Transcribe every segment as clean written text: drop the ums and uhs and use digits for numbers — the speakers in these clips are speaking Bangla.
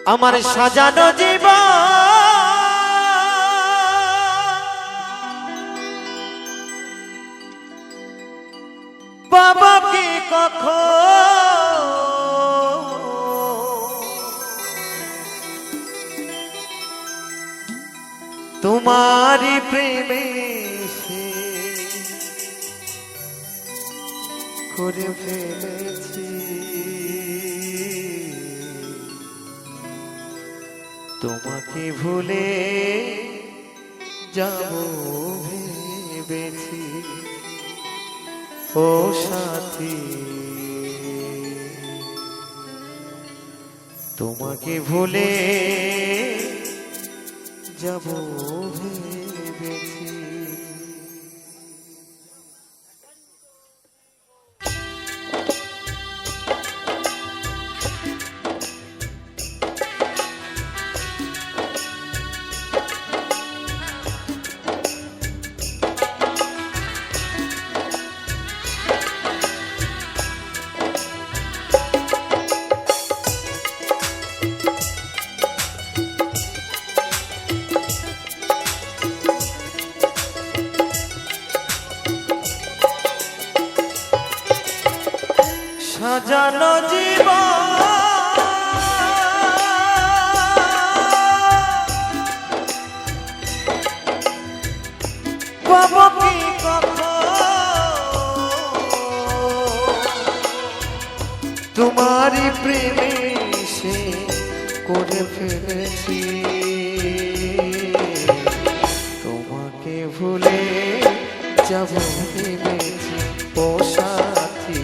আমার সাজানো জীবন বাবা কি কখন তোমারি প্রেমে করে ফেলেছি তোমাকে ভুলে যাব ভেবেছি ও সাথী তোমাকে ভুলে যাব ভেবেছি সাজানো জীবন পাবো কি তোমারি প্রেমে সে করে ফেলেছি তোমাকে ভুলে যাব ভেবেছি ও সাথী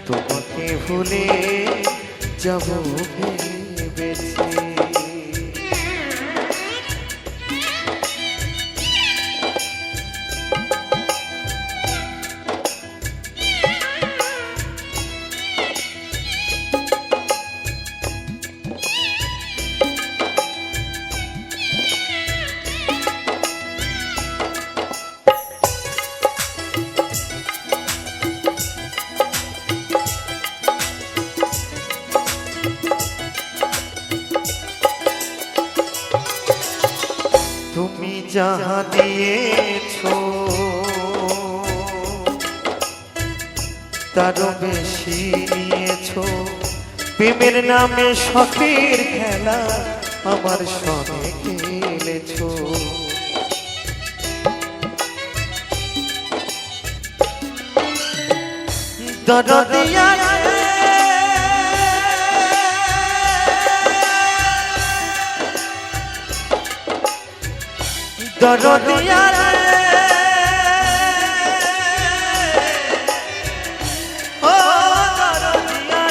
তোমাকে ভুলে যাব ভেবেছি তুমি যাহা দিয়েছো তারও বেশি নিয়েছো প্রেমের নামে শখের খেলা আমার সঙ্গে খেলেছো দরদিয়া দরদিয়া ও দরদিয়া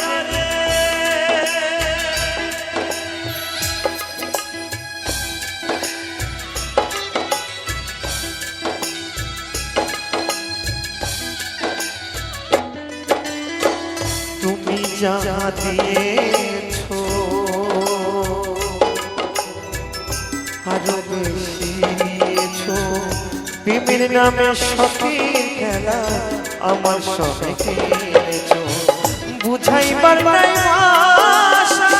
তুমি যা দিয়েছো আরো বেশি প্রেমের নামে শখের খেলা আমার সঙ্গে খেলেছো বুঝাইবার নাই ভাষা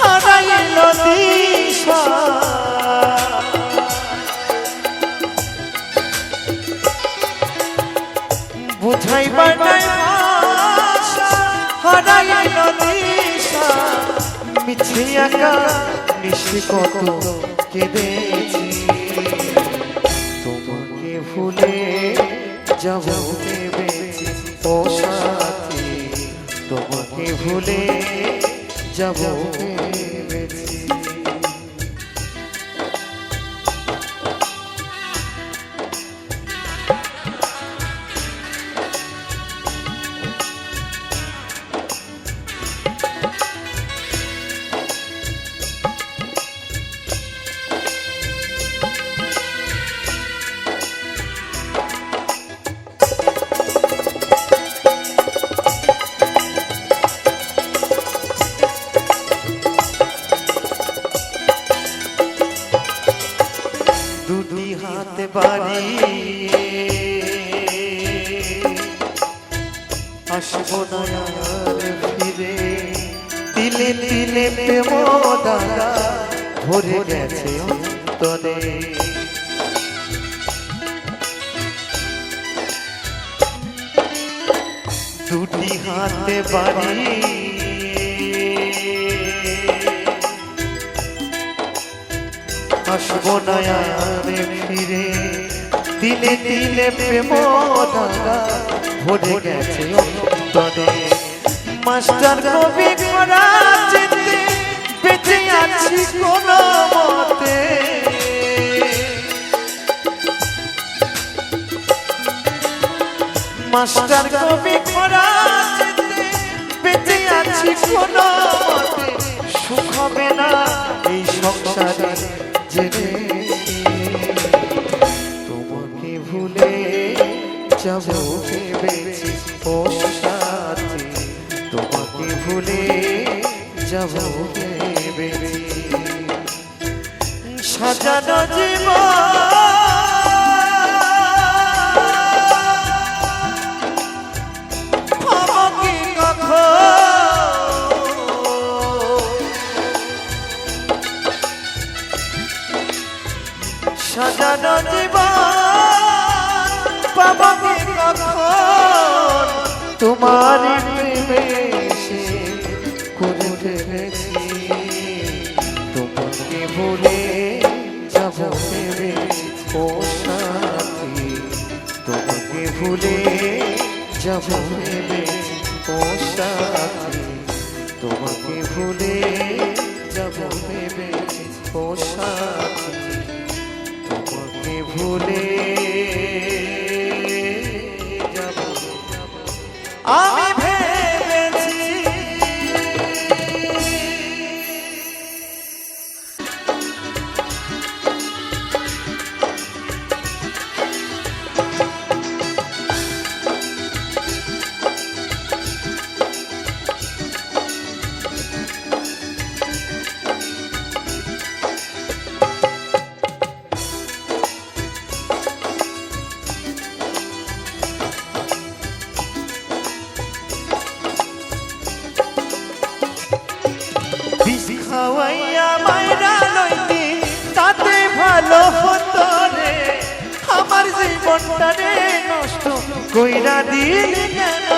হারাইল দিশা বুঝাইবার নাই ভাষা হারাইল দিশা মিছে একা নিশি কত কেঁদেছি তোমাকে ভুলে যাব ভেবেছি ও সাথী তোমাকে ভুলে যাব ভেবেছি হাতে বাড়িয়ে আসবো না আর ফিরে তিলে তিলে প্রেম ভরে গেছে অন্তরে। দুটি হাতে বাড়ি আসবো না আর ফিরে, দিলে দিলে প্রেম দাগা ভরে গেছে অন্তরে। মাস্টার কবি করা যেতে বেঁচে আছি কোনো মতে, মাস্টার কবি করা যেতে বেঁচে আছি কোনো মতে। সুখ হবে না এই সংসারে জেনে, তোমাকে ভুলে যাব ভেবেছি ও সাথী, তোমাকে ভুলে যাব ভেবেছি। সাজানো জীবন আমাকে কখন, সাজানো জীবন পাবো কখন, তোমার প্রেমে সে করে ফেলেছি। তোমাকে ভুলে যাব ভেবেছি ও সাথী, তোমাকে ভুলে যাব ভেবেছি ও সাথী, তোমাকে ভুলে যাব ভেবেছি ও সাথী, তোমাকে ভুলে যাব আমি ভেবেছি। খাওয়াইয়া মাইরা লইতি তাতে ভালো হতো রে, আমার জীবনটা রে নষ্ট কইরা দিলি কেন।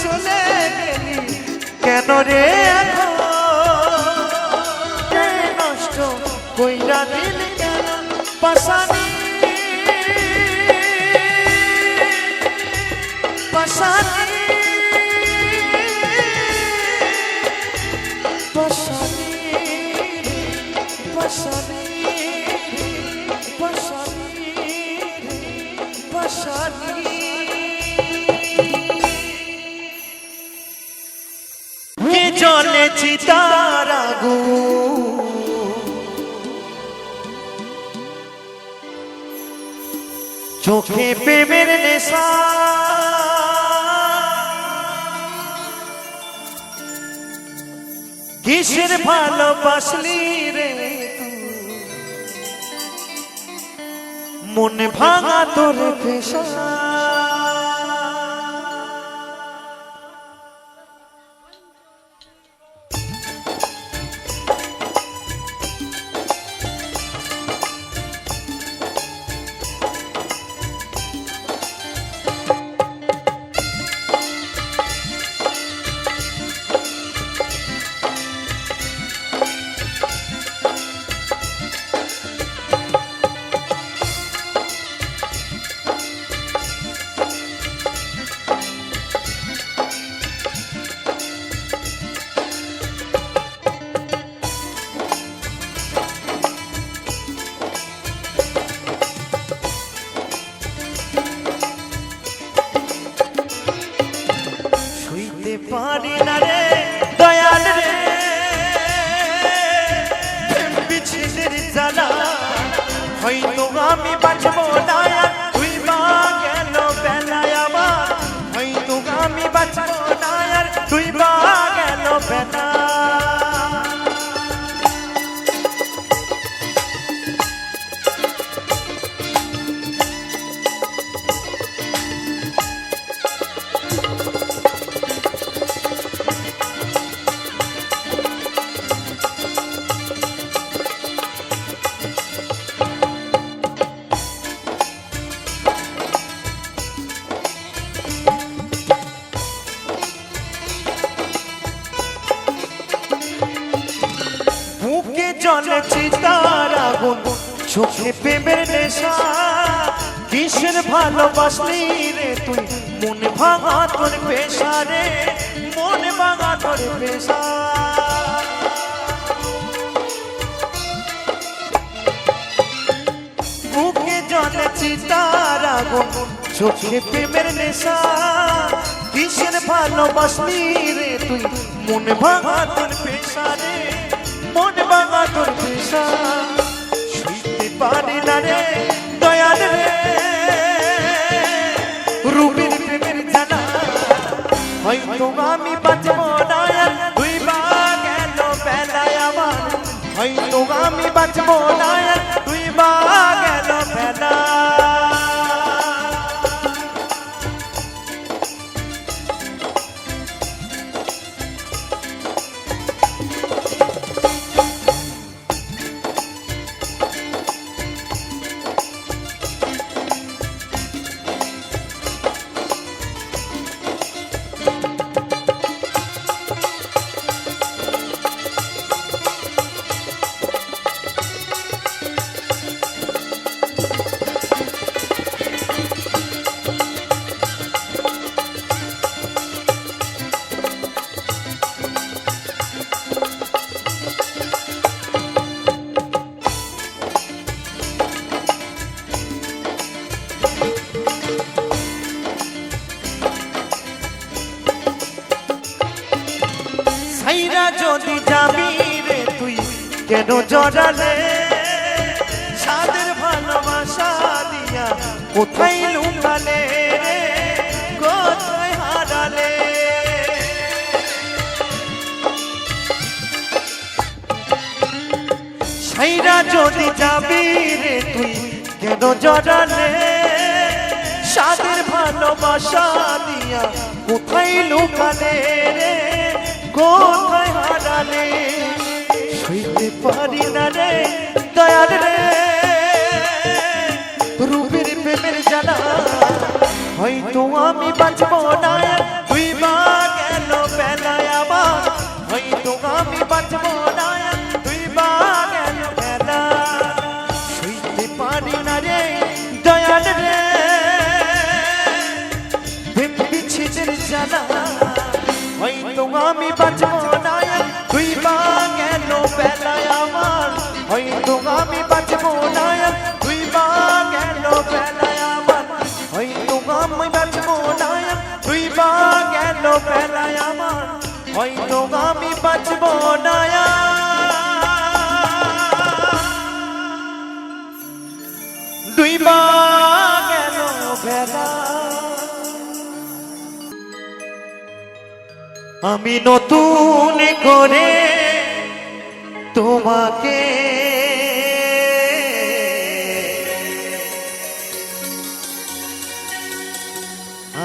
চলে গেলি কেন রে নষ্ট কইরা দিলি কেন। পাশানি পাশানি পাশানি পাশানি পাশানি পাশানি জলে চিতার আগুন, চোখে প্রেমের নেশা, কিসের ভালোবাসলি রে মন ভাঙা তোর পেশা। আমি বাঁচবো না আর তুই বা গেল বেলায় আমার হয়তো আমি বাঁচবো না আর তুই বা গেল বেলা বুকে জলে চিতার আগুন চোখে প্রেমের নেশা কিসের ভালোবাসলি রে তুই মন ভাঙা তোর পেশা রে মন ভাঙা তোর পেশা বুকে জলে চিতার আগুন চোখে প্রেমের নেশা কিসের ভালোবাসলি রে তুই মন ভাঙা তোর পেশা রে মন ভাঙা তোর পেশা শুইতে পারি না রে দয়াল রে রূপের প্রেমের জানা হয়তো আমি বাঁচবো না আর তুই বা গেল বেলায় আমার হয়তো আমি বাঁচবো না আর তুই বা গেল বেলা সাইরা যদি যাবি রে তুই কেন জড়ালে সাদের ভালোবাসা দিয়া কোথায় লুকালে রে কোথায় হারালে সাইরা যদি যাবি রে তুই কেন জড়ালে সাদের ভালোবাসা দিয়া কোথায় লুকালে রে কোথায় হারালে শুইতে পারি না রে দয়াল রে রূপের প্রেমের জানা হয়তো আমি বাঁচবো না তুই বা গেল বেলায় আমার হয়তো আমি বাঁচবো না তুই বা গেল বেলা শুইতে পারি না রে দয়াল রে প্রেম বিচ্ছেদের জানা হয়তো আমি বাঁচবো না তুই বা গেল বেলায় আমার হয়তো আমি বাঁচবো না তুই বা গেল বেলায় আমার হয়তো আমি বাঁচবো না তুই বা গেল বেলায় আমার হয়তো আমি বাঁচবো না তুই বা গেল বেলা আমি নতুন করে তোমাকে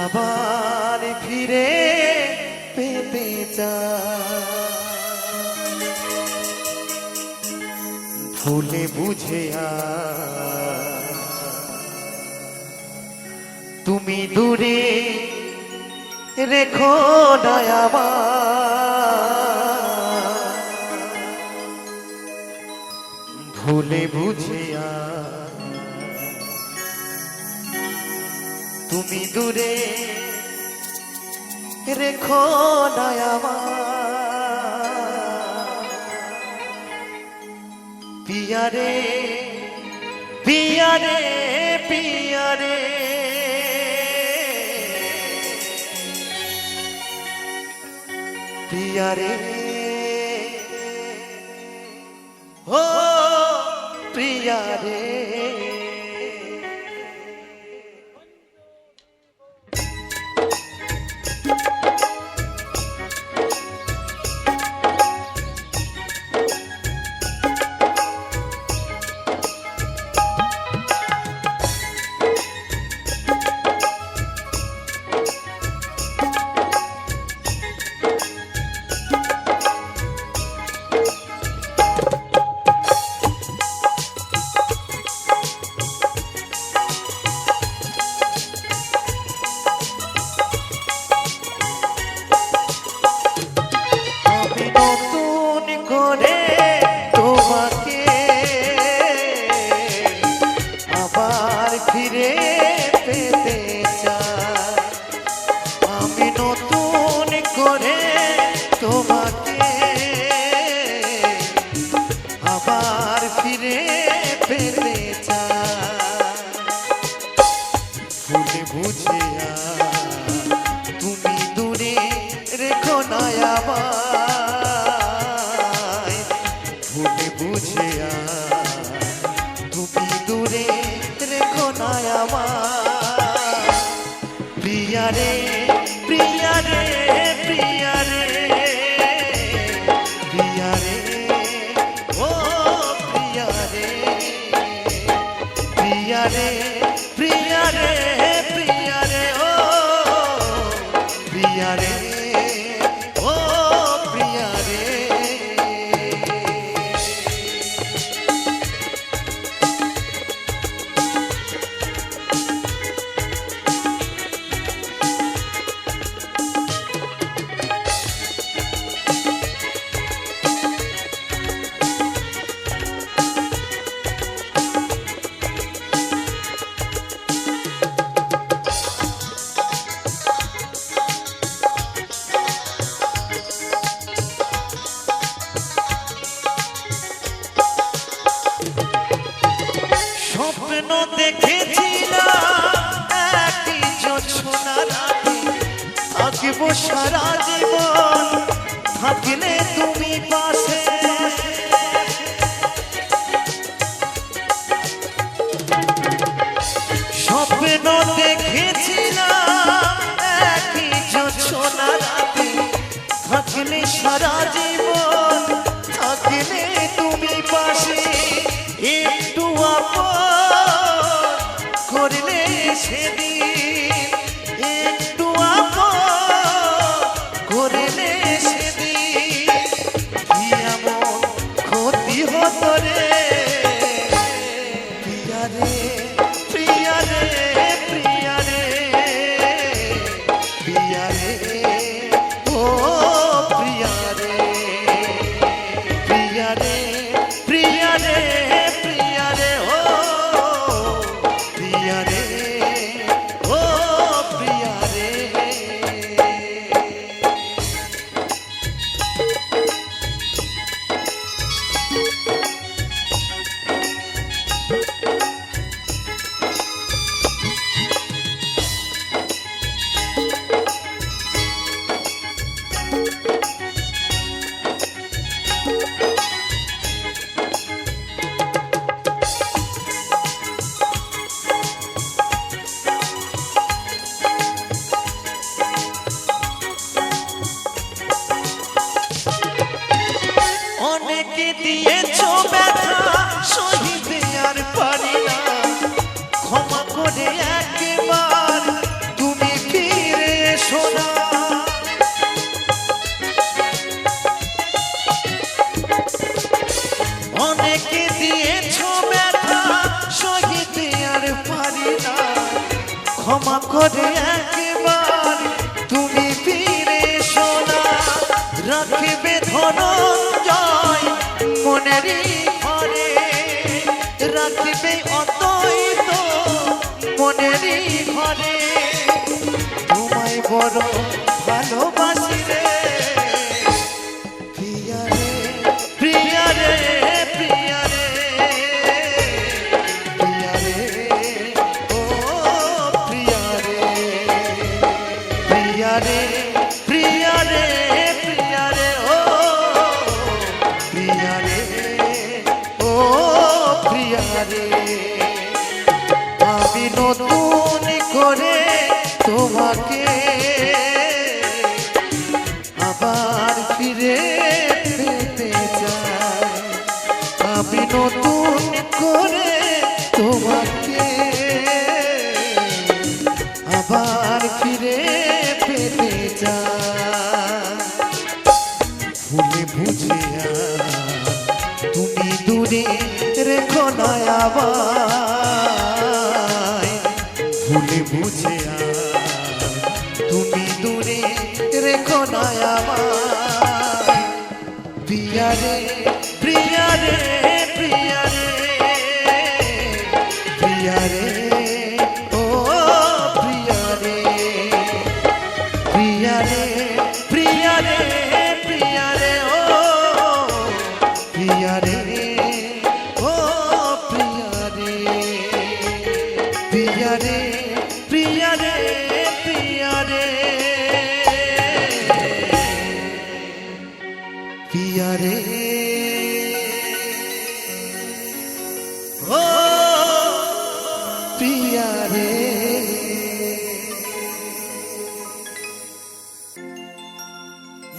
আবার ফিরে পেতে চাই ভুলে বুঝে তুমি দূরে রেখো না আমার ভুলে বুঝে তুমি দূরে রেখো না আমার পিয়ারে পিয়ারে পিয়ারে পিয়ারে ও প্রিয়ারে ভুলে বুঝে তুমি দূরে রেখো না আমায়, ভুলে বুঝে তুমি দূরে রেখো না আমায়। প্রিয়া রে প্রিয়া রে প্রিয়া রে প্রিয়া রে ও প্রিয়া রে প্রিয়া রে প্রিয়া রে প্রিয়া রে ও প্রিয়া রে ও প্রিয়া রে। স্বপ্ন দেখেছিলাম একই জোছনা রাতে থাকবো সারা জীবন, থাকলে তুমি পাশে। স্বপ্ন দেখেছিলাম একই জোছনা রাতে থাকলে সারা জীবন, থাকলে তুমি পাশে। একটু করলে সেদিন, একটু করলে সেদিন কি এমন ক্ষতি হতো রে। প্রিয়া রে প্রিয়া রে প্রিয়া রে প্রিয়া রে ও প্রিয়া রে প্রিয়া রে প্রিয়া রে প্রিয়া রে ও প্রিয়া রে ও প্রিয়া রে। অনেকে দিয়েছো ব্যথা সহিতে আর পারি না, ক্ষমা করে একবার তুমি ফিরে এসো না। অনেকে দিয়েছো ব্যথা সহিতে আর পারি না, ক্ষমা করে একবার তুমি ফিরে এসো না। রাখবে ধনঞ্জয় মনেরই ঘরে, রাখবে অদ্বৈত মনেরই ঘরে। তোমায় বড় ভালোবাসি রে প্রিয়া রে প্রিয়া রে প্রিয়া রে প্রিয়া রে ও প্রিয়া রে প্রিয়া রে প্রিয়া রে প্রিয়া রে ও প্রিয়া রে ও প্রিয়া রে। আমি নতুন করে তোমাকে আবার ফিরে পেতে চাই, আমি নতুন করে তোমাকে আবার ফিরে পেতে চাই। ভুলে বুঝে তুমি দূরে রেখো না আমায়, ভুলে বুঝে তুমি দূরে রেখো না আমায়। প্রিয়া রে প্রিয়া রে প্রিয়া রে প্রিয়া রে ও প্রিয়া রে প্রিয়া রে প্রিয়া রে প্রিয়া রে ও প্রিয়া রে ও প্রিয়া রে প্রিয়া রে প্রিয়া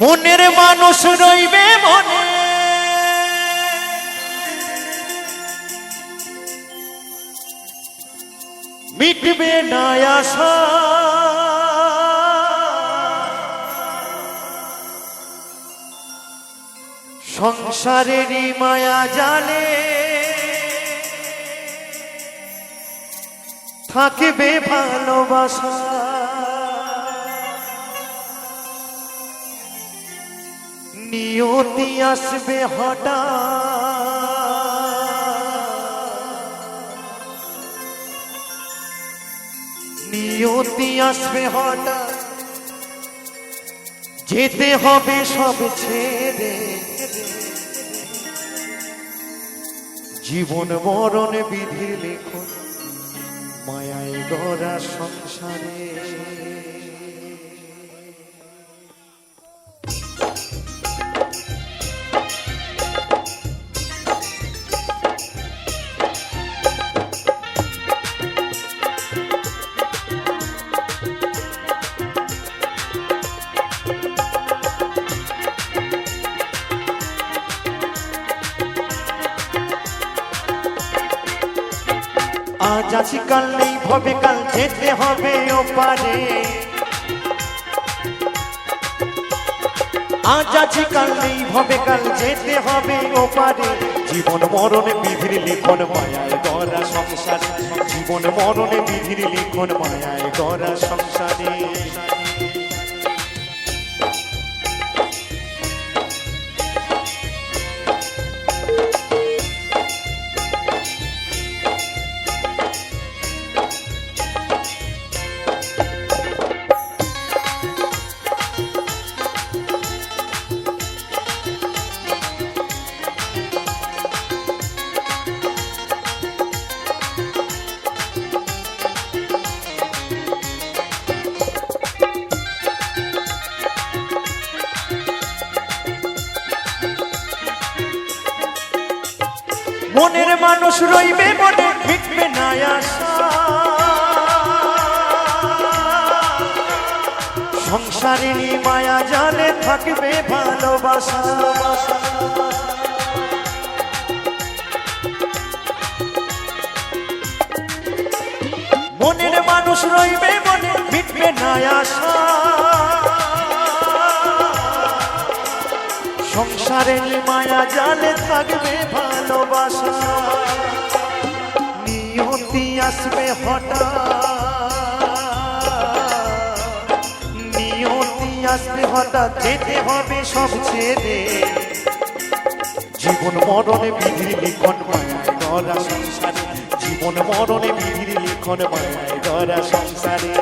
মনের মানুষ রইবে মনে, মিটবে না আশা, সংসারেরই মায়া জালে থাকবে ভালোবাসা। নিয়তি আসবে হঠাৎ, নিয়তি আসবে হঠাৎ, যেতে হবে সব ছেড়ে। জীবন মরণ বিধির লেখন, মায়ায় গড়া সংসারে। আজ আছি কাল নেই, ভবে কাল যেতে হবে ওপারে। আজ আছি কাল নেই, ভবে কাল যেতে হবে ওপারে। জীবন মরণে বিধির লিখন, মায়ায় গড়া সংসারে। জীবন মরণে বিধির লিখন, মায়ায় গড়া সংসারে। মনের মানুষ রইবে মনে, মিটবে না আশা, সংসারেরই মায়া জালে থাকবে ভালোবাসা। মনের মানুষ রইবে মনে, মিটবে না আশা, সংসারের মায়া জালে থাকবে ভালোবাসা। নিয়তি আসবে হঠাৎ, নিয়তি আসবে হঠাৎ, যেতে হবে সব ছেড়ে। জীবন মরণে বিধির লিখন, মায়ায় গড়া সংসারে। জীবন মরণে বিধির লিখন, মায়ায় গড়া সংসারে।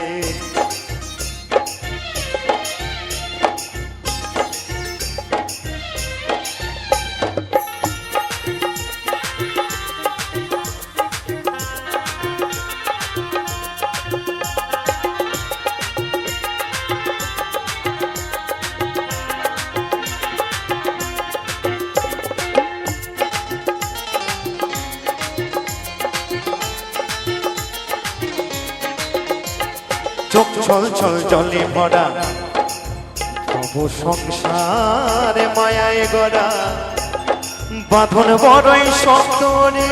চোখ ছল ছল জলে ভরা, তবু সংসার মায়ায় গড়া। বাঁধন বড়ই শক্ত রে,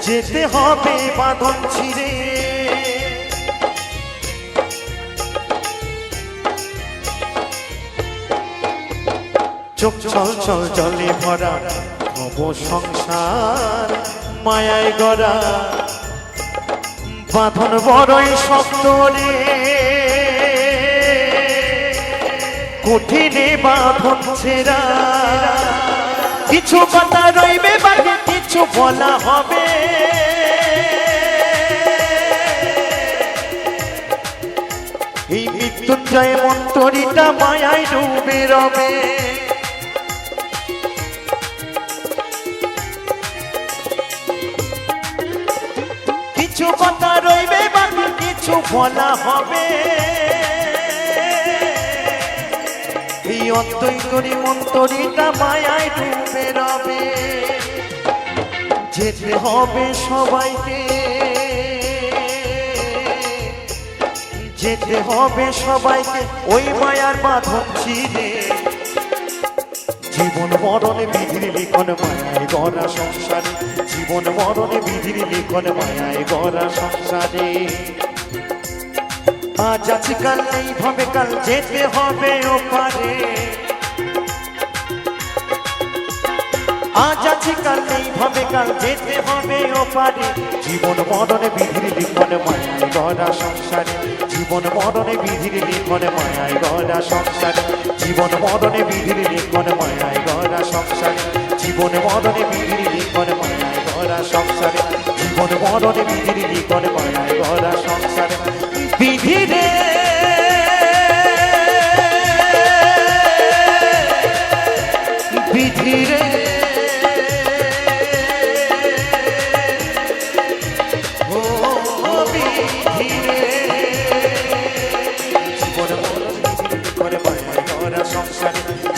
যেতে হবে বাঁধন ছিঁড়ে। চোখ ছল ছল জলে ভরা, তবু সংসার মায়ায় গড়া। বাঁধন বড়ই শক্ত রে, কঠিনে বাঁধন ছেঁড়া। কিছু কথা রইবে বাকি, কিছু বলা হবে। এই মৃত্যুঞ্জয় মন্ত্রীটা মায়ায় ডুবে রবে। কিছু কথা রইবে বাকি, কিছু বলা হবে। এই অন্তরী মন্ত্রীটা মায়ায় ডুবে রবে। যেতে হবে সবাইকে, যেতে হবে সবাইকে ওই মায়ার বাঁধন ছিঁড়ে। জীবন মরণে বিধির লিখন মায়ায় গড়া সংসারে, জীবন মরণে বিধির লিখন মায়ায় গড়া সংসারে। আজ আছে কাল নেই ভাবে কাল যেতে হবে ওপারে, আজ আছে কাল নেই ভাবে কাল যেতে হবে ওপারে। জীবন মরণে বিধির লিখন মায়ায় গড়া সংসারে, জীবন মরণে বিধির লিখন মায়ায় গড়া সংসারে, জীবন মরণে বিধির লিখন মায়ায় গড়া সংসারে, জীবন মরণে বিধির লিখন মায়ায় গড়া সংসারে, জীবন মরণে বিধির লিখন মায়ায় গড়া সংসারে। বিধিরে বিধিরে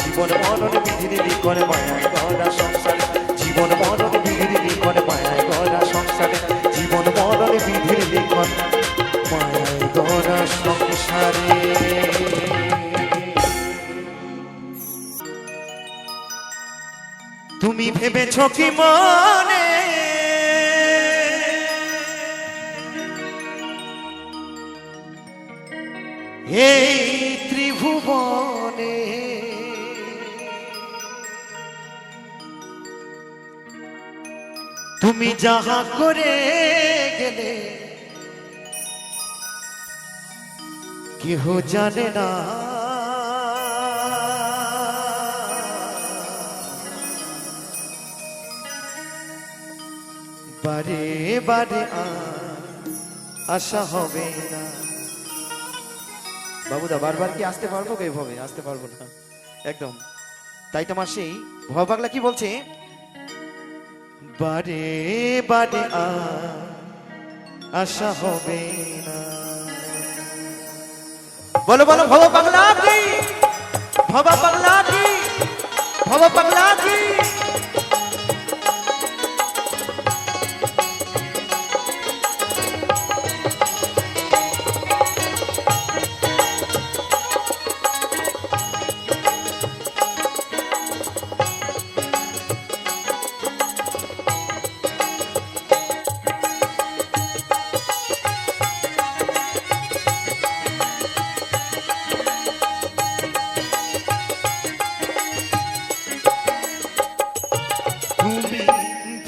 জীবন মরণ বিধির লিখন মায়ায় গড়া সংসারে, জীবন মরণ বিধির লিখন মায়ায় গড়া সংসারে, জীবন মরণ বিধির লিখন মায়ায় গড়া সংসারে। তুমি ভেবেছ কি মনে এই ত্রিভুবনে তুমি যাহা করে গেলে কেহ জানে না, বারে বারে আশা হবে না। বাবুদা বারবার কি আসতে পারবো? এইভাবে আসতে পারবো না একদম। তাই তোমার সেই ভয় পাগলা কি বলছে, বারে বারে আশা হবে না। বলো বলো ভব পাগলা কি, ভব পাগলা কি, ভব পাগলা কি।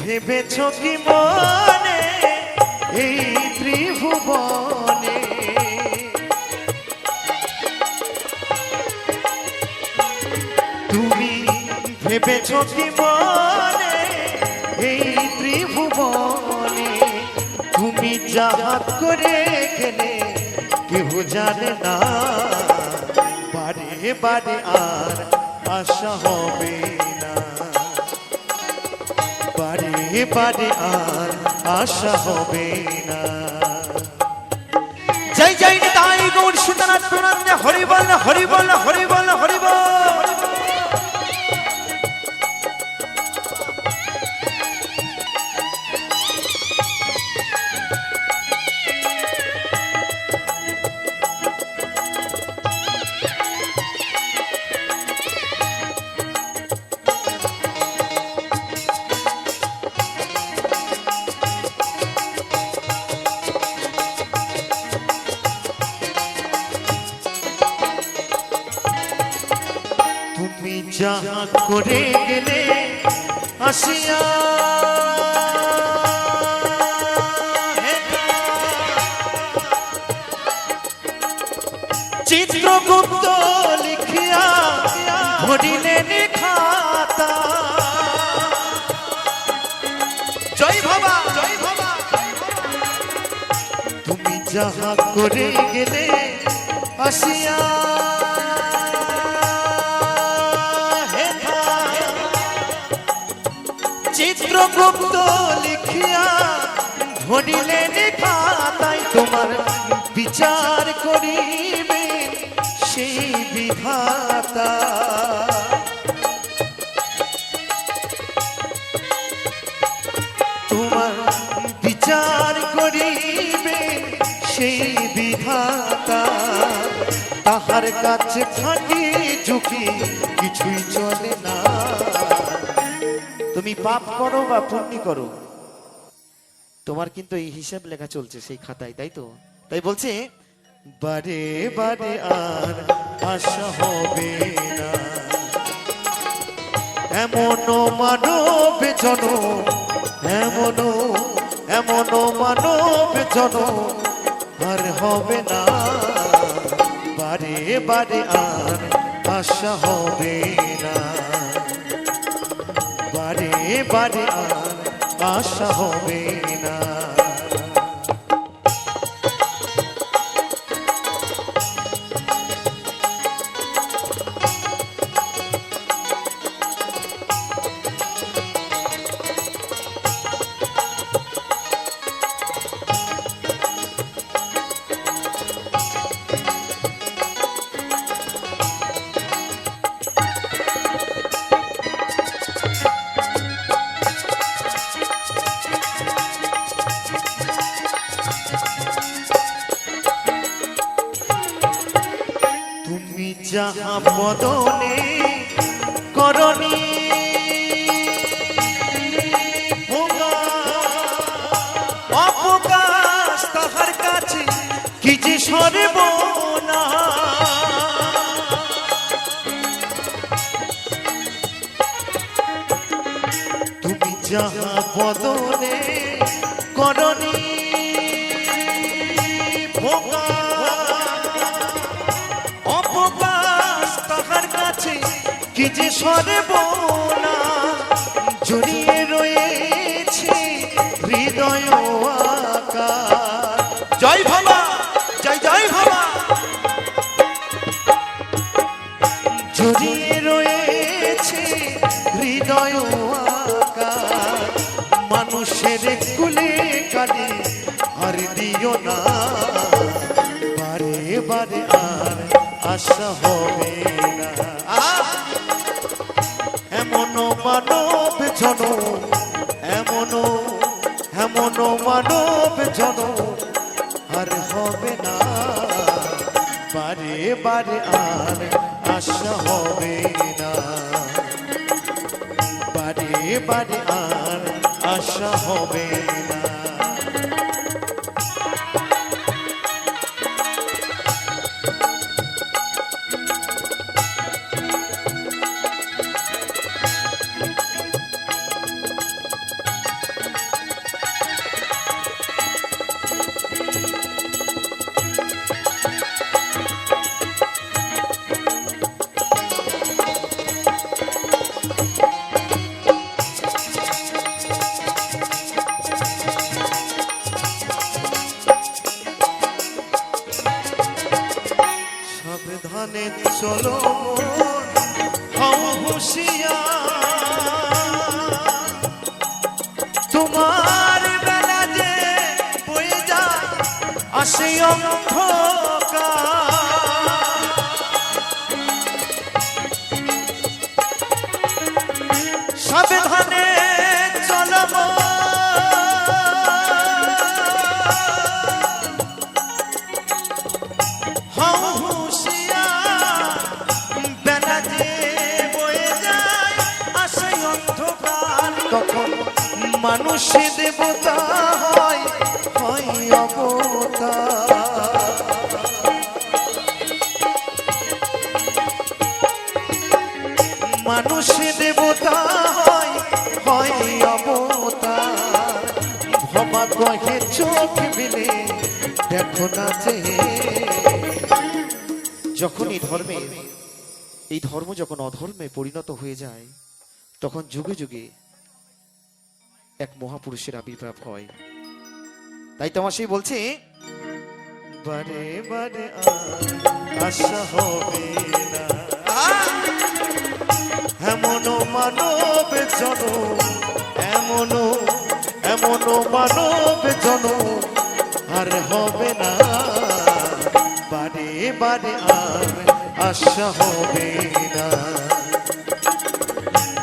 ভেবেছ কি মনে এই ত্রিভুবনে তুমি ভেবেছ কি মনে এই ত্রিভুবনে তুমি যাহা করে গেলে কেহ জানে না, বারে বারে আর আশা হবে না, বারে বারে আর আশা হবে না। জয় জয় নিতাই গৌর সীতানাথ প্রণাম, হরি বল হরি বল হরি বল হরি বল। তুমি যাহা করে গেলে আসিয়া চিত্রগুপ্ত লিখিয়া ভরিলেন খাতা। জয় বাবা জয় বাবা। তুমি যাহা করে গেলে আসিয়া চিত্রগুপ্ত লিখিয়া ভরিলেন খাতায়, তোমার বিচার করিবে সেই বিধাতা। তোমার বিচার করিবে সেই বিধাতা। তাহার কাছে ফাঁকি ঝুঁকি কিছুই চলে না। তুমি পাপ করো বা পুণ্য করো, তোমার কিন্তু এই হিসাব লেখা চলছে সেই খাতায়, তাই তো? তাই বলছে বারে বারে আর আশা হবে না, এমন মানব জনম, এমন এমন মানব জনম আর হবে না। বারে বারে আর আশা হবে না, বারে বারে আর আশা হবে না। যাহা বদনে করণী অপকাশ তাহার কাছে কি যে সর্বনা। তুমি যাহা বদনে করণী কি যে সর্বনা জড়িয়ে রয়েছে হৃদয় আকার। জয় ভাবা, জয় জয় ভাবা। জড়িয়ে রয়েছে হৃদয় আকার, মানুষের কুলে কালি আর দিও না। বারে বারে আর আশা হবে না, এমন মানব জনম, এমন এমন মানব জনম আর হবে না। বারে বারে আর আশা হবে না, বারে বারে আর আশা হবে না। সাবধানে চলো হও হুঁশিয়ার, তোমার বেলা যে বয়ে যায় আসে অন্ধকার। সাবধানে চলো তখন মানুষ দেবতা হয়, হয় অবতার। মানুষ দেবতা হয়, হয় অবতার। ভবা কহে চোখ মিলে দেখো না যে, যখন এই ধর্ম যখন অধর্মে পরিণত হয়ে যায়, তখন যুগে যুগে এক মহাপুরুষের আবির্ভাব হয়। তাই তো আমার সেই বলছে বারে বারে আশা হবে না, এমন মানব জনম, এমন এমন মানব জনম আর হবে না। বারে বারে আর আশা হবে না,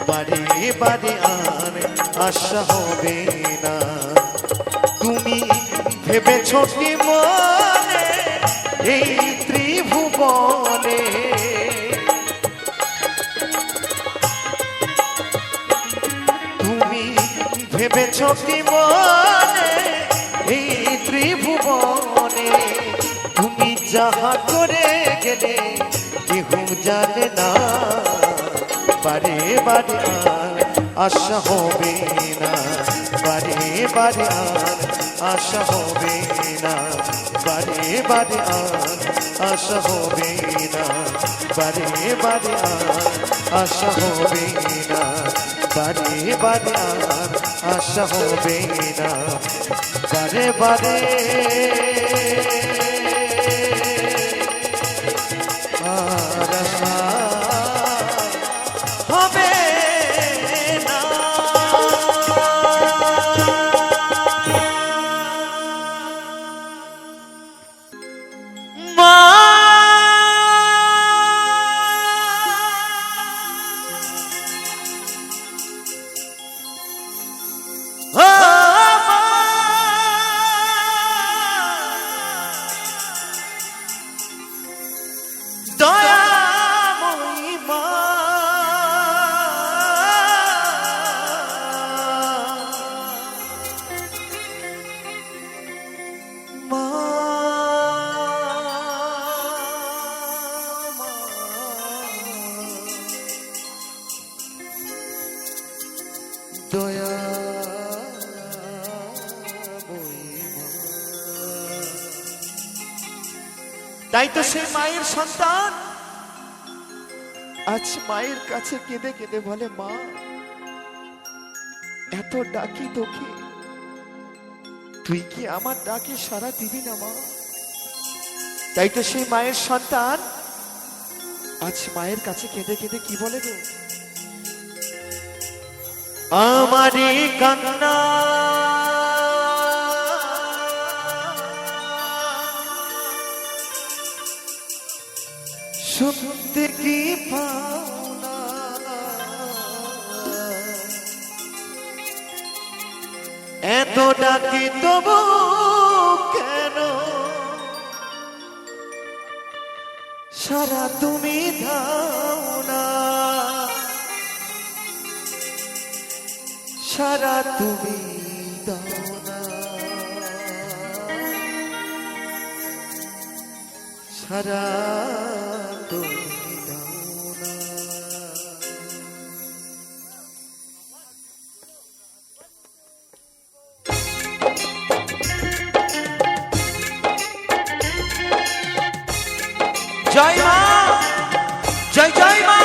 বারে বারে আর আশা হবে না। তুমি ভেবেছ কি মনে এই ত্রিভুবন ভেবেছ কি মনে এই ত্রিভুবনে তুমি যাহা করে গেলে কেহু জানে না বারে বারে আর আশা হবে না বারে বারে আর আশা হবে না বারে বারে আর আশা হবে না বারে বারে আর আশা হবে না বারে বারে আর আশা হবে না বারে বারে আর আশা হবে না। মা দয়াময়ী মা মা দয়া তাই তো সেই মায়ের সন্তান আজ মায়ের কাছে কেঁদে কেঁদে বলে মা এত ডাকি তোকে তুই কি আমার ডাকে সাড়া দিবি না মা। তাই তো সেই মায়ের সন্তান আজ মায়ের কাছে কেঁদে কেঁদে কি বলে গো আমারই কান্না শুনতে কি পাও না এত ডাকি তবু কেন সারা তুমি দাও না সারা তুমি দাও না সারা তুমি দাও না। জয় মা জয় জয় মা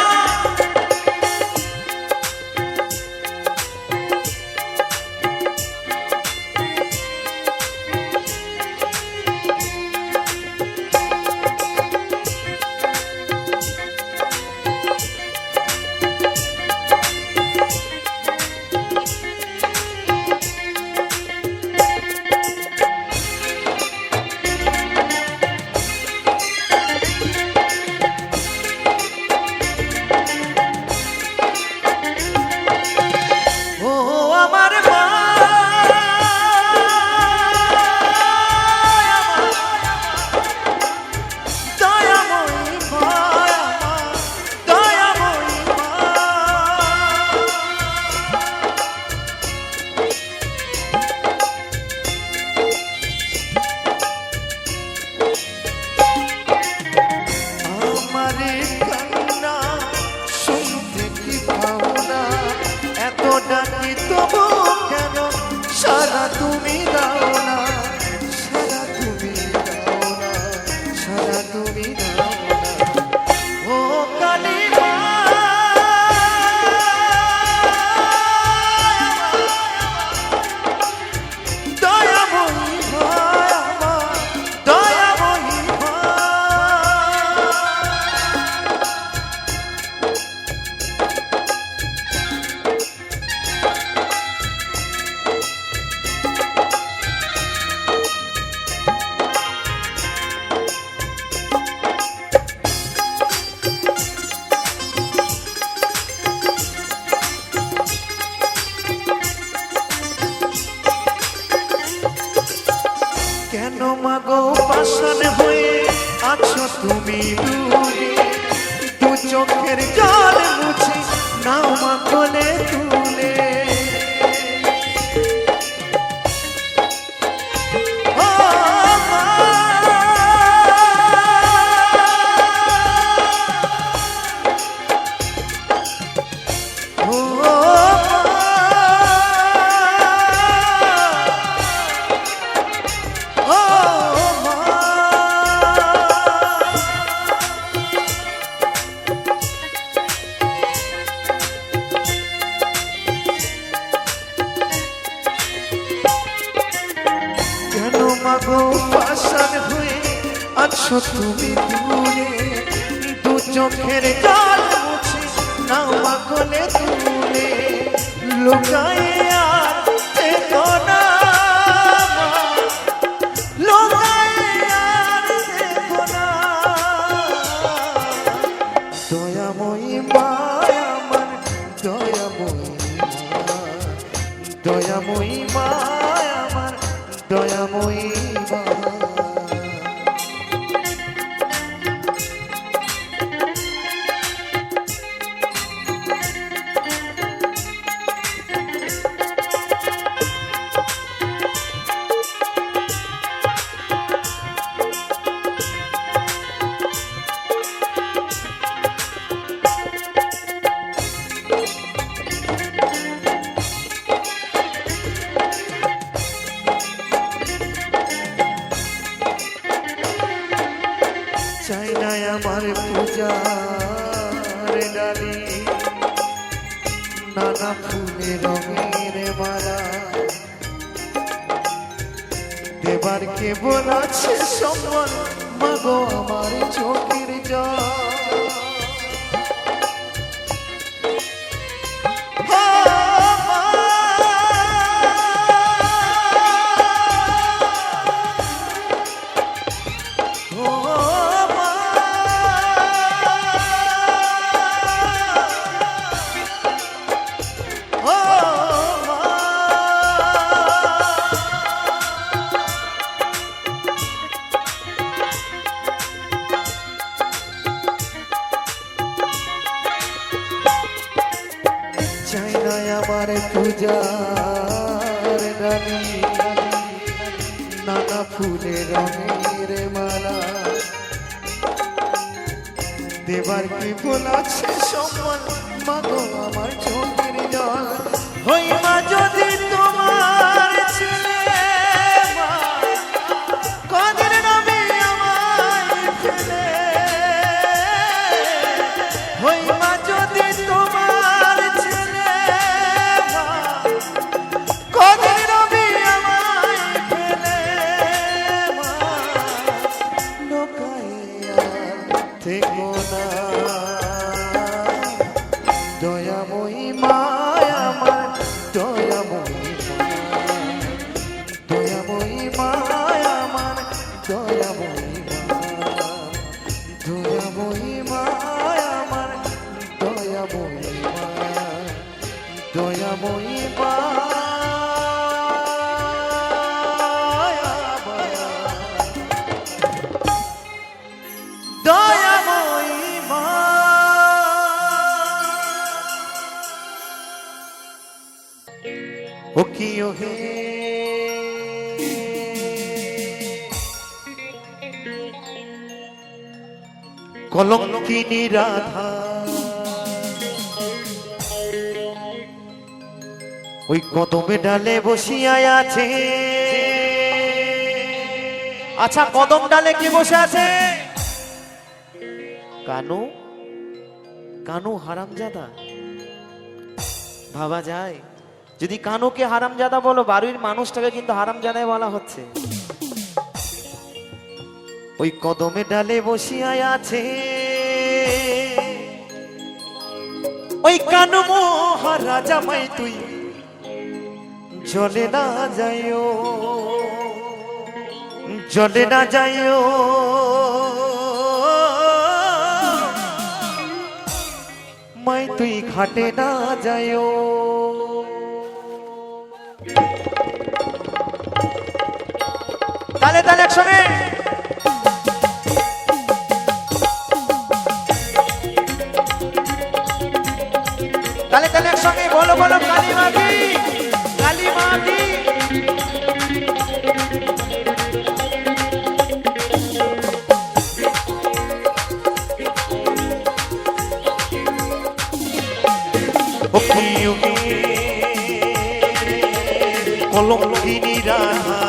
মাগো পাষাণ হয়ে আছো তুমি দূরে, দু চোখের জল মুছে নাও মা কোলে তুলে। মাগো পাশান হয়ে আছো তুমি দূরে, দু চোখের জল মুছে নাও মাগলে তুলে, লোকায়ে আর থেকো না, লোকায়ে আর থেকো না। দয়াময়ী মা আমার, দয়াময়ী মা, দয়াময়ী মা আমার, দয়াময়ী মা। চাই না আমার পূজার ডালি, নানা ফুলে রঙের মালা, দেবার কেবল আছে সম্মান মাগো আমার চোখের জল। চাই না আমার পূজার ডালি, নানা ফুলে রঙের মালা, দেবার কি বলাছে সম্মান মাগো আমার চোখের জল। হই মা যদি তোমার ছেলে মা, কদিন নবী আমায় ফেলে, হই মা যদি তোমার ছেলে মা, কদিন নবী আমায় ফেলে মা, লোকায়ে আর থেকো না। দয়াময়ী মা আমার, দয়াময়ী মা, দয়াময়ী মা আমার, দয়াময়ী মা, দয়াময়ী মা আমার, দয়াময়ী মা, দয়াময়ী মা। দয়াময়ী মা। ও কি ও হে কলঙ্কিনী রাধা, ওই কদমে ডালে বসিয়া আছে। আচ্ছা কদম ডালে কি বসে আছে? কানু, কানু হারামজাদা ভাবা যায়? যদি কানুকে হারামজাদা বলো, বাড়ির মানুষটাকে কিন্তু হারামজাদাই বলা হচ্ছে। ওই কদমে ডালে বসিয়া আছে ওই কানু মহারাজা, মাই তুই জলে না যাইও, জলে না যাইও, মাই তুই ঘাটে না যাইও। তালে তালে একসঙ্গে তালে তালে একসঙ্গে বলো বলো, কালী মাটি, কালী মাটি। কলঙ্কিনী রাধা,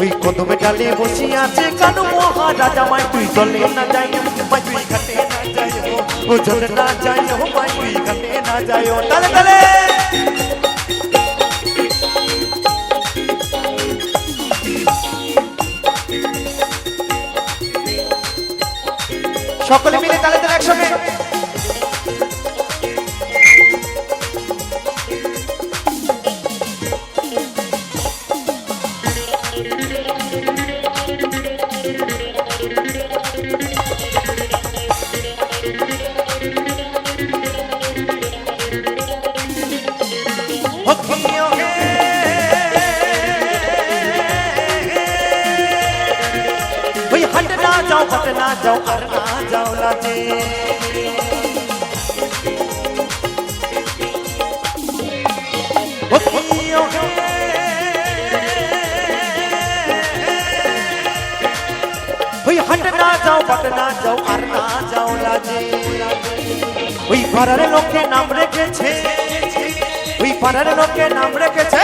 ওই কদমে ডালে বসে আছে কানু মহারাজা, মাই তুই জলে না যাইও, মাই তুই ঘাটে না যাইও, ও জলে না যাইও, মাই তুই ঘাটে না যাইও। তালে তালে সকলে মিলে তালে তালে একসঙ্গে। ना जाओ और ना जाओ लाजे हट ना जाओ बट ना जाओ और ना जाओ लाजे ওই পাড়ার লোকে নাম রেখেছে ওই পাড়ার লোকে নাম রেখেছে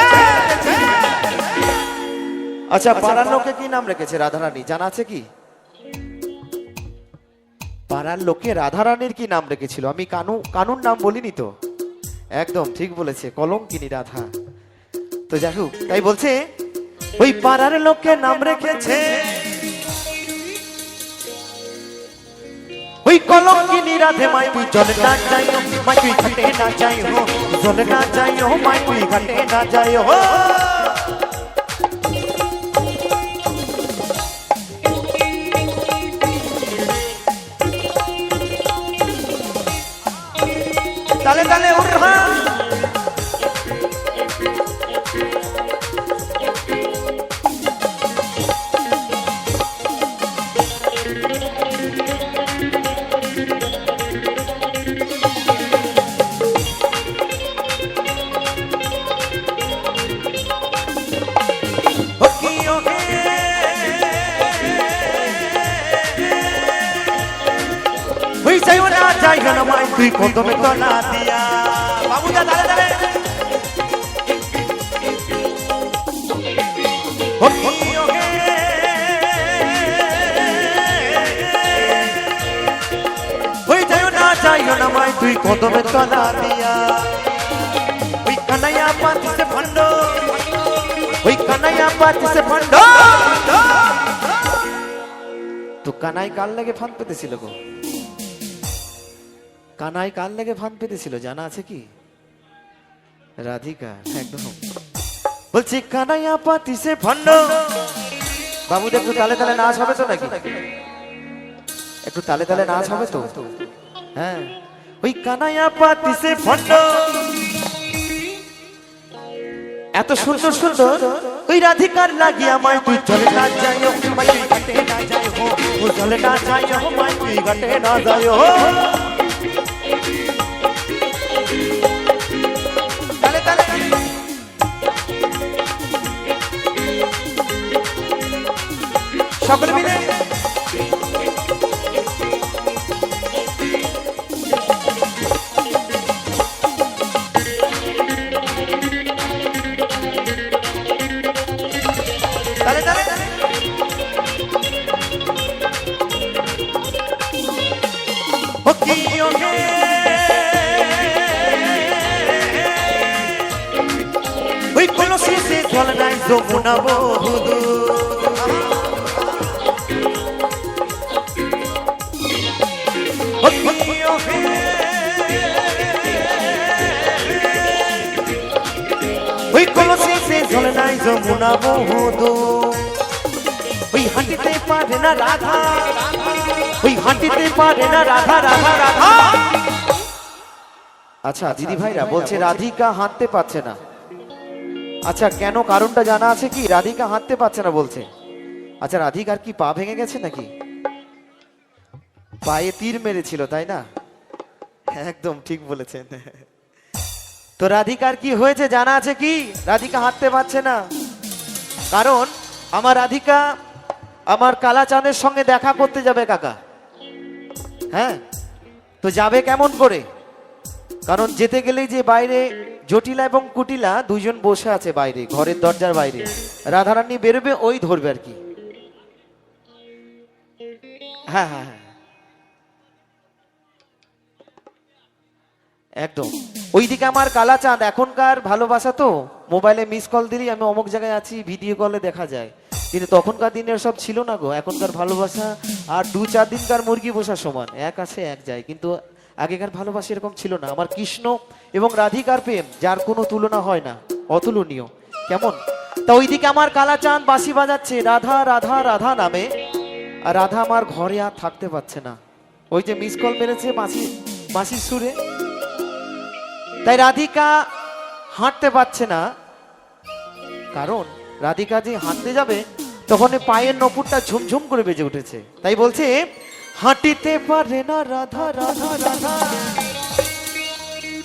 আচ্ছা পাড়ার লোকে কি নাম রেখেছে রাধারানী জানা আছে কি পাড়ার লোকে রাধারানীর কি নাম রেখেছিল আমি কানুন নাম বলিনি তো একদম ঠিক বলেছে কলঙ্কিনী রাধা তো যাই হোক তাই বলছে ওই পাড়ার লোকে নাম রেখেছে ওই কলঙ্কিনী রাধে মাই তুই জলে না যাইও মাই তুই ঘাটে না যাইও জলে না যাইও মাই তুই ঘাটে না যাইও তালে তালে উঠা তুই কদমে তলা দিয়া বাবুদা দাঁড়ে দাঁড়ে ওই যাইও না মাই তুই কদমে তলা দিয়া ওই কানাইয়া পাতিছে ভণ্ড ওই কানাইয়া পাতিছে ভণ্ড তো কানাই কাল লাগে ফান পেতেছিল গো কানাই কাল লেগে ফান পেতেছিল জানা আছে কি রাধিকা একদম বলছি কানাইয়া পাতিছে ভণ্ড বাবু একটু তালে তালে নাচ হবে তো নাকি একটু তালে তালে নাচ হবে তো হ্যাঁ ওই কানাইয়া পাতিছে ভণ্ড এত সুন্দর সুন্দর ওই রাধিকার লাগিয়া মাই তুই চলে না যাইও মাই তুই ঘাটে না যাইও ও চলে না যাইও মাই তুই ঘাটে না যাইও তালে তালে সকলে মিলে তালে তালে ওই কোন শেষে জল নাই যমুনা বহুদূর ওই কোন শেষে জল নাই যমুনা বহুদূর ওই হাঁটিতে পারে না রাধা ওই হাঁটিতে পারে না রাধা রাধা রাধা আচ্ছা দিদি ভাইরা বলছে রাধিকা হাঁটতে পারছে না আচ্ছা কেন কারণটা জানা আছে কি রাধিকা হাঁটতে পারছে না বলছে আচ্ছা রাধিকার কি পা ভেঙে গেছে নাকি পায়ে তীর মেরেছিল তাই না একদম ঠিক বলেছেন তো রাধিকার কি হয়েছে জানা আছে কি রাধিকা হাঁটতে পারছে না কারণ আমার রাধিকা আমার কালাচাঁদের সঙ্গে দেখা করতে যাবে কাকা হ্যাঁ তো যাবে কেমন করে কারণ যেতে গেলেই যে বাইরে জটিলা এবং কুটিলা দুইজন বসে আছে বাইরে ঘরের দরজার বাইরে রাধারানী বেরোবে ওই ধরবে আর কি হ্যাঁ হ্যাঁ হ্যাঁ একদম ওইদিকে আমার কালাচাঁদ এখনকার ভালোবাসা তো মোবাইলে মিস কল দিলেই আমি অমুক জায়গায় আছি ভিডিও কলে দেখা যায় কিন্তু তখনকার দিনের সব ছিল না গো। এখনকার ভালোবাসা আর 2-4 দিনকার মুরগি বসা সমান, এক আসে এক যায়। কিন্তু আগেকার ভালোবাসা এরকম ছিল না। আমার কৃষ্ণ এবং রাধিকার প্রেম যার কোনো তুলনা হয় না, অতুলনীয়। কেমন? তা ওইদিকে আমার কালাচাঁদ বাঁশি বাজাচ্ছে রাধা রাধা রাধা নামে, আর রাধা আমার ঘরে আর থাকতে পারছে না। ওই যে মিস কল মেরেছে বাঁশির সুরে, তাই রাধিকা হাঁটতে পারছে না। কারণ রাধিকা যে হাঁটতে যাবে তখন পায়ের নপুরটা ঝুমঝুম করে বেজে উঠেছে। তাই বলছে হাঁটিতে পারে না রাধা রাধা রাধা,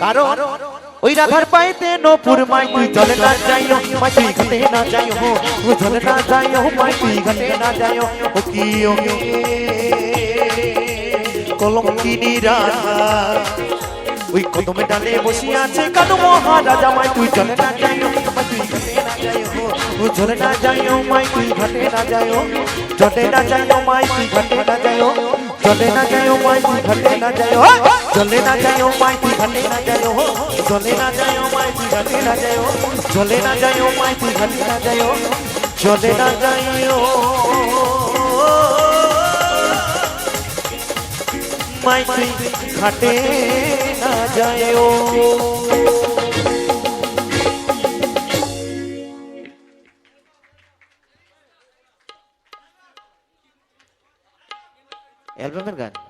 কারণ ওই রাধার পায়েতে নপুর। মাই তুই চলে না যাইও, মাই তুই ঘাটে না যাইও, ও চলে না যাইও, মাই তুই ঘাটে না যাইও। ও কি ও কলঙ্কিনী রাধা ওই কদমে ডালে বসে আছে কানু মহারাজা। মাই তুই চলে না যাইও, মাই তুই ঘাটে না যাইও, ও চলে না যাইও, মাই তুই ঘাটে না যাইও, চলে না যাইও, মাই তুই ঘাটে না যাইও, চলে না যাইও, মাই তুই ঘাটে না যাইও, চলে না যাইও, মাই তুই ঘাটে না যাইও, চলে না যাইও, মাই তুই ঘাটে না যাইও, চলে না যাইও, মাই তুই ঘাটে না যাইও, চলে না যাইও, মাই তুই ঘাটে না যাইও। অ্যালবামের গান।